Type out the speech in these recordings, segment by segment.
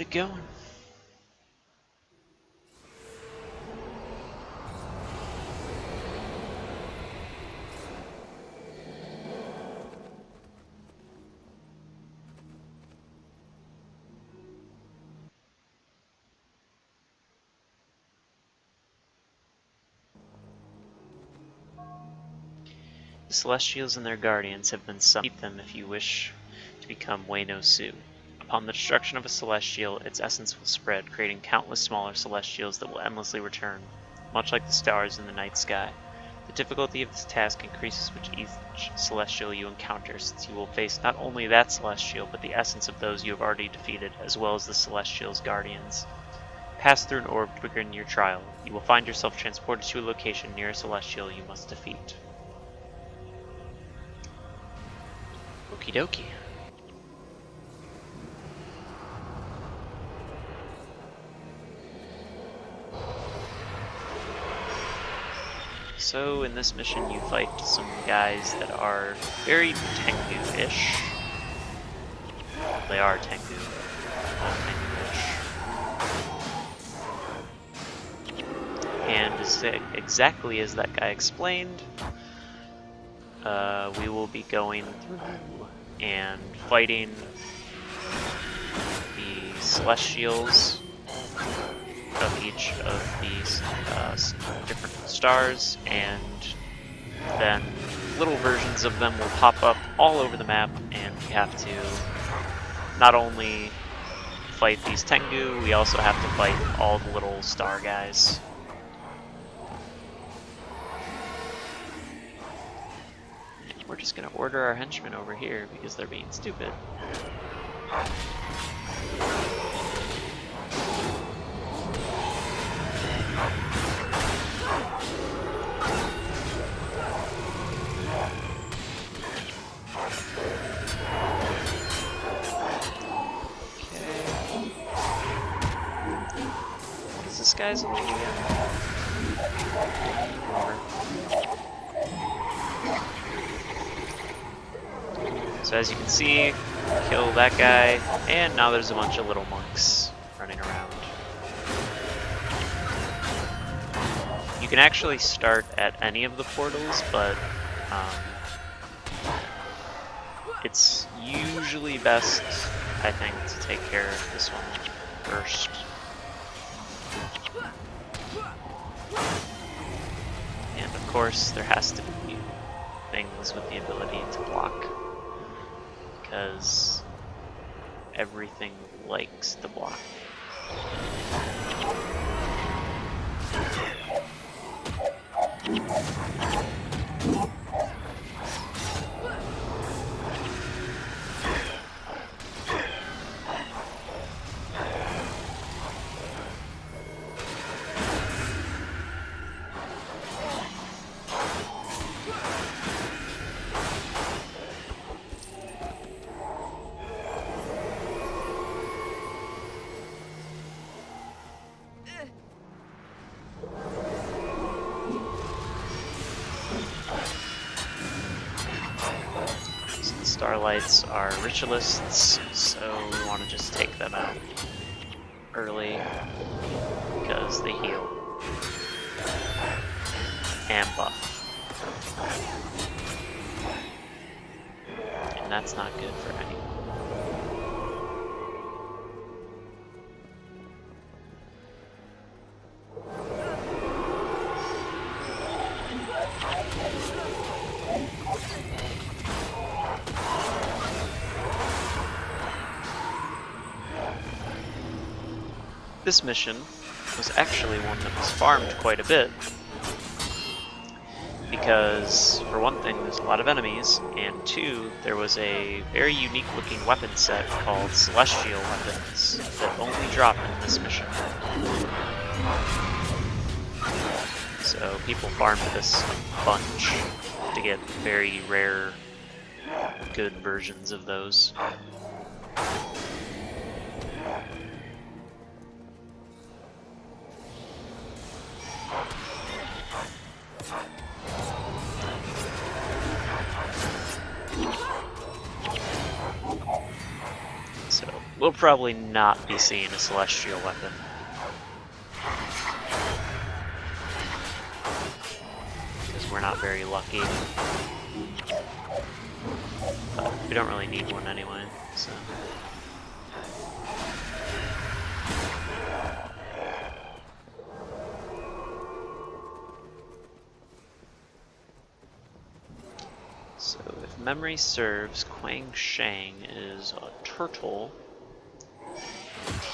keeping it going. The Celestials and their guardians have been summoned. Keep them if you wish to become Wayno Su. Upon the destruction of a Celestial, its essence will spread, creating countless smaller Celestials that will endlessly return, much like the stars in the night sky. The difficulty of this task increases with each Celestial you encounter, since you will face not only that Celestial, but the essence of those you have already defeated, as well as the Celestial's guardians. Pass through an orb to begin your trial. You will find yourself transported to a location near a Celestial you must defeat. Okie dokie. So in this mission you fight some guys that are very Tengu-ish. They are Tengu. And exactly as that guy explained, we will be going through and fighting the Celestials of each of these different stars, and then little versions of them will pop up all over the map, and we have to not only fight these Tengu, we also have to fight all the little star guys. We're just gonna order our henchmen over here because they're being stupid. What is this guy's name again? So as you can see, kill that guy, and now there's a bunch of little monks running around. You can actually start at any of the portals, but it's usually best, I think, to take care of this one first. And of course, there has to be things with the ability to block, because everything likes the block. Starlights are ritualists, so we want to just take them out early because they heal and buff. And that's not good for anyone. This mission was actually one that was farmed quite a bit, because for one thing there's a lot of enemies, and two, there was a very unique looking weapon set called Celestial Weapons that only drop in this mission. So people farmed this a bunch to get very rare, good versions of those. A We'll probably not be seeing a celestial weapon. Because we're not very lucky. But we don't really need one anyway, so... So, if memory serves, Quang Shang is a turtle.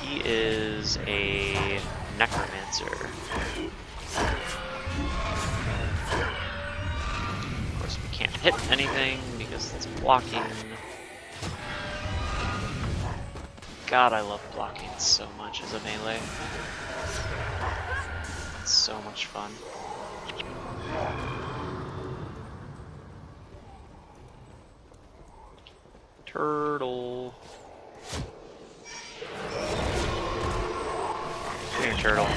He is a necromancer. Of course, we can't hit anything because it's blocking. God, I love blocking so much as a melee. It's so much fun. Turtle. Come here, turtle.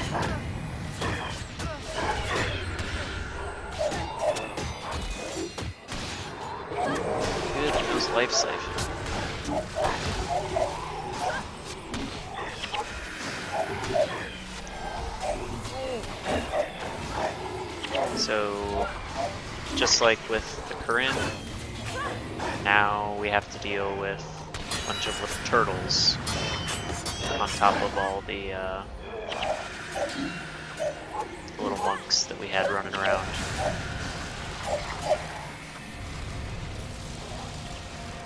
Good, that was life safe. So, just like with the Corinne, now we have to deal with a bunch of little turtles on top of all the little monks that we had running around.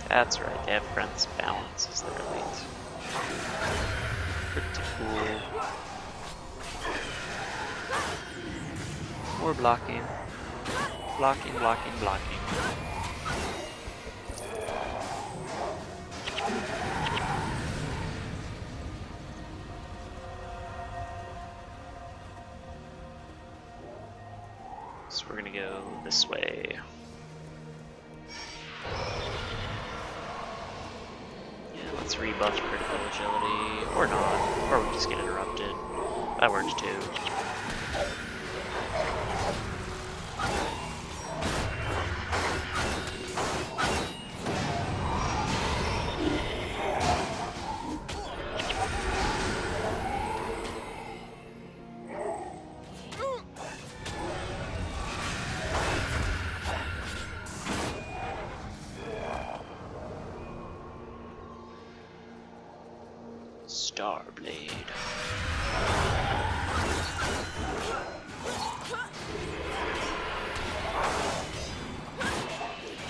That's right, they have friends balance as their elite. Pretty cool. More blocking. Blocking, blocking, blocking. So we're gonna go this way. Yeah, let's rebuff critical agility, or not, or we just get interrupted. That works too. Starblade.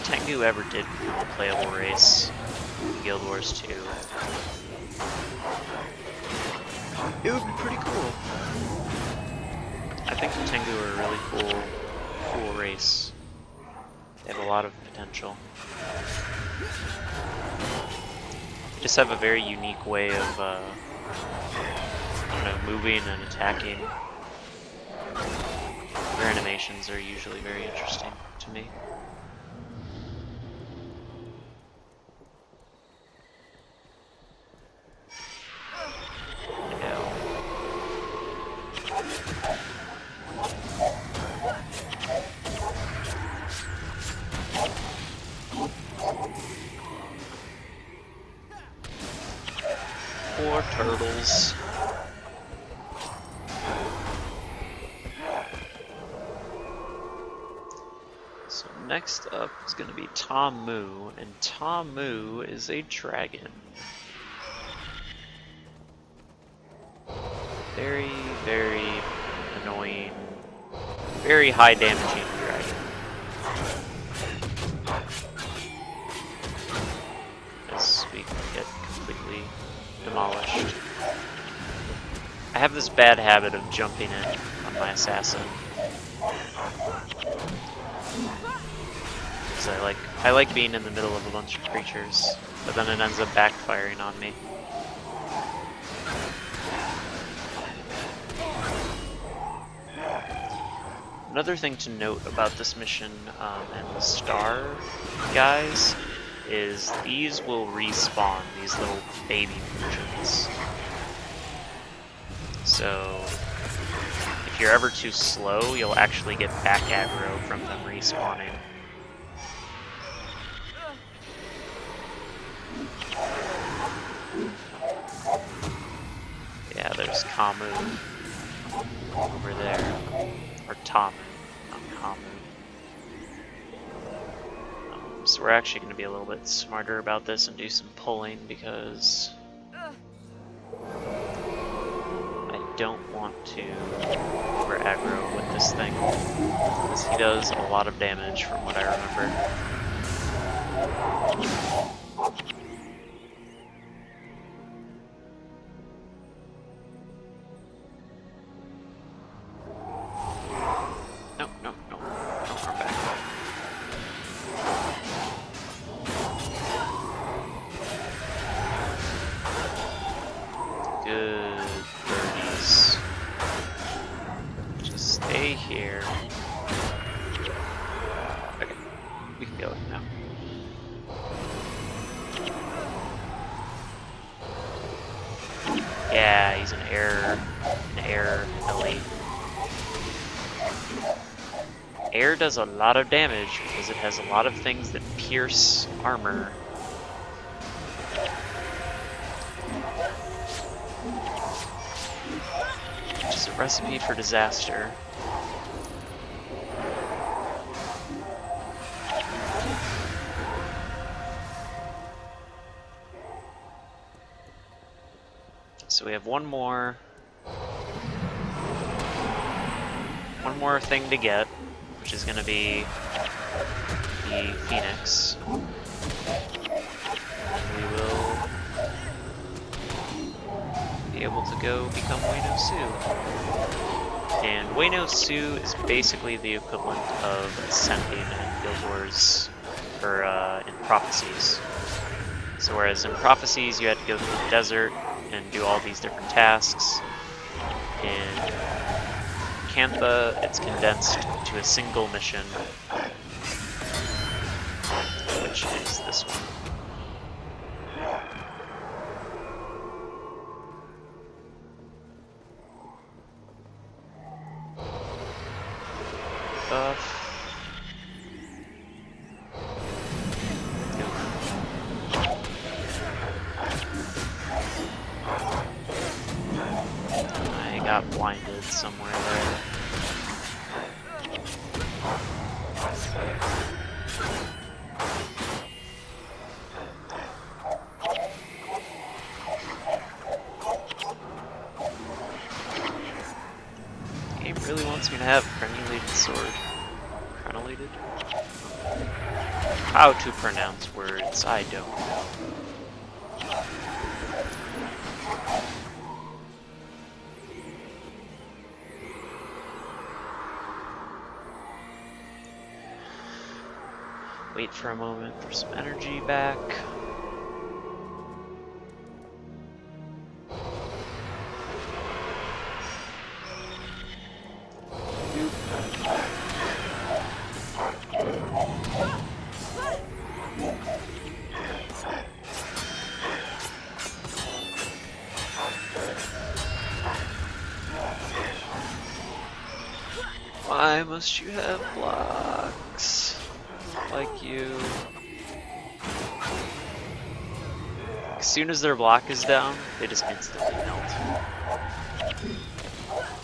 Tengu ever did become a playable race in Guild Wars 2. It would be pretty cool. I think the Tengu are a really cool race. They have a lot of potential. Just have a very unique way of, moving and attacking. Their animations are usually very interesting to me. Poor turtles. So next up is going to be Tom Moo, and Tom Moo is a dragon. Very, very annoying, very high damaging dragon. As we get completely demolished. I have this bad habit of jumping in on my assassin. Because I like being in the middle of a bunch of creatures, but then it ends up backfiring on me. Another thing to note about this mission and the star guys is these will respawn, these little baby versions. So if you're ever too slow, you'll actually get back aggro from them respawning. Yeah, there's Kamu over there. Or Tamu, not Kamu. So we're actually going to be a little bit smarter about this and do some pulling because I don't want to over aggro with this thing because he does a lot of damage from what I remember. No, no, no, no, we're back. Good birdies. Just stay here. Okay, we can go now. Yeah, he's an air elite. Air does a lot of damage because it has a lot of things that pierce armor. Which is a recipe for disaster. So we have one more thing to get, which is going to be the Phoenix. And we will be able to go become Wayno Su. And Wayno Su is basically the equivalent of Ascending in Guild Wars, or in Prophecies. So whereas in Prophecies you had to go through the desert and do all these different tasks, in Cantha it's condensed to a single mission, which is this one. I got blinded somewhere there. The game really wants me to have crenulated sword. Crenulated? How to pronounce words, I don't know. Wait for a moment for some energy back. Why must you have blocks like you? As soon as their block is down, they just instantly melt.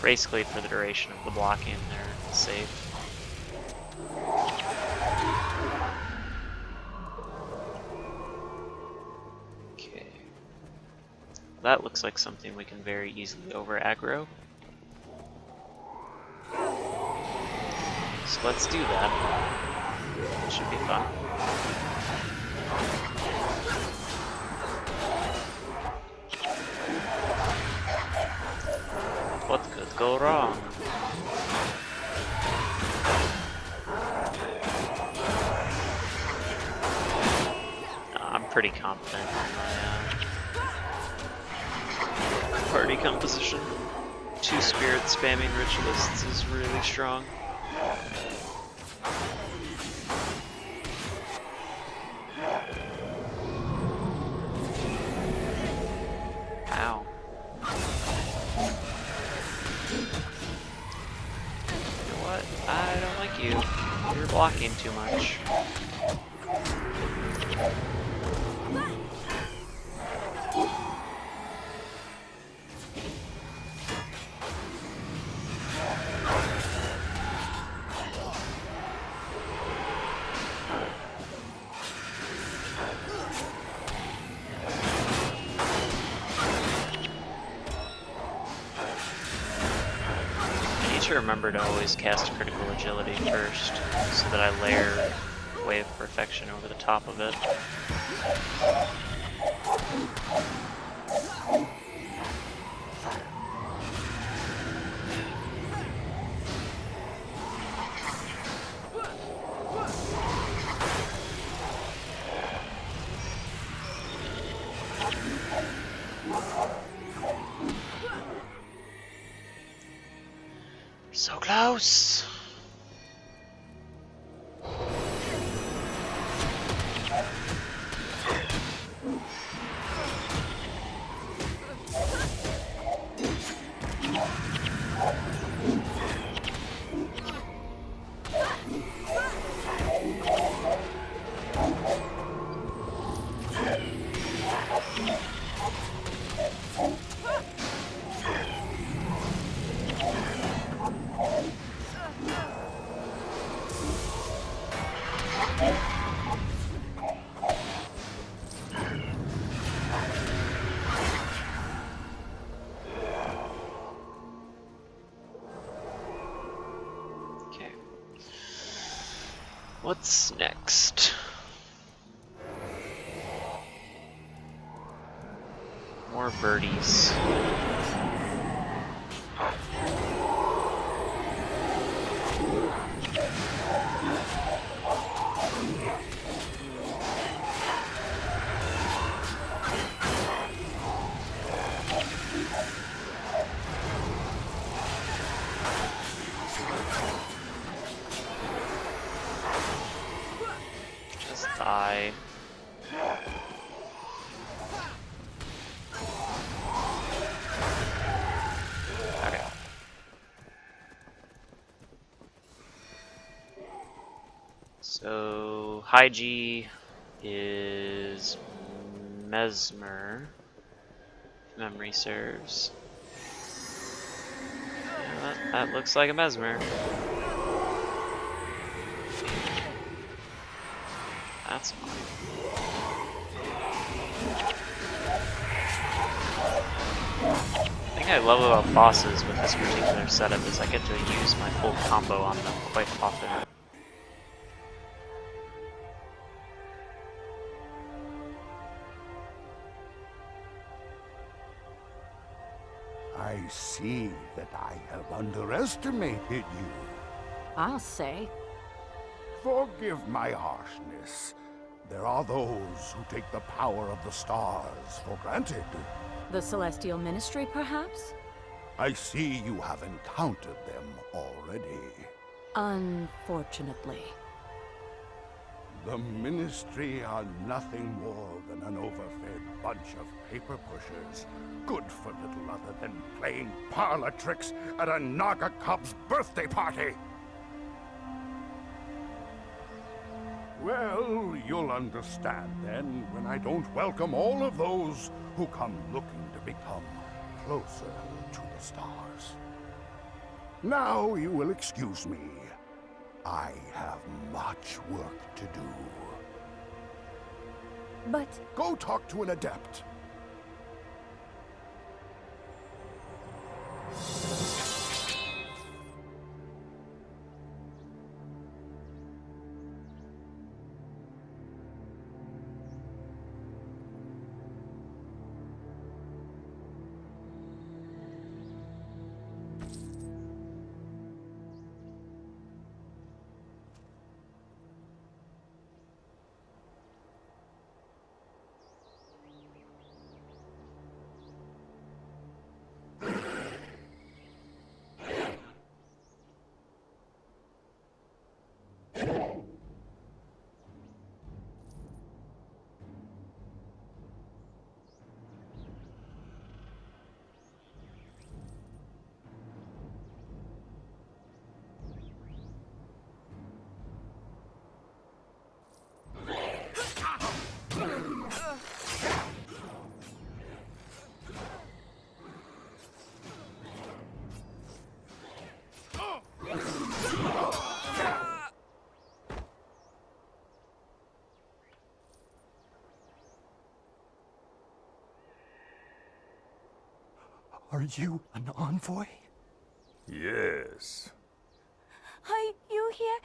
Basically, for the duration of the blocking, they're safe. Okay. That looks like something we can very easily over aggro. So let's do that. It should be fun. What could go wrong? I'm pretty confident in my party composition. 2 spirit spamming ritualists is really strong. Ow. You know what? I don't like you. You're blocking too much. to remember to always cast critical agility first, so that I layer Way of Perfection over the top of it. So close! What's next? More birdies. Just die. Okay. So high G is Mesmer, if memory serves. Yeah, that looks like a Mesmer. That's fine. The thing I love about bosses with this particular setup is I get to use my full combo on them quite often. I see that I have underestimated you. I'll say. Forgive my harshness. There are those who take the power of the stars for granted. The Celestial Ministry, perhaps? I see you have encountered them already. Unfortunately. The Ministry are nothing more than an overfed bunch of paper pushers, good for little other than playing parlor tricks at a Naga cub's birthday party. Well, you'll understand then when I don't welcome all of those who come looking to become closer to the stars. Now you will excuse me. I have much work to do. But... Go talk to an adept. Are you an envoy? Yes. Are you here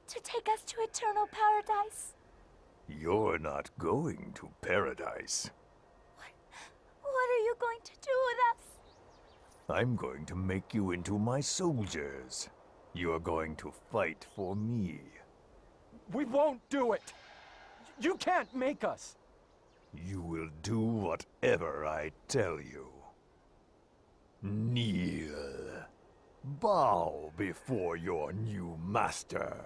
to take us to eternal paradise? You're not going to paradise. What are you going to do with us? I'm going to make you into my soldiers. You're going to fight for me. We won't do it! You can't make us! You will do whatever I tell you. Kneel. Bow before your new master.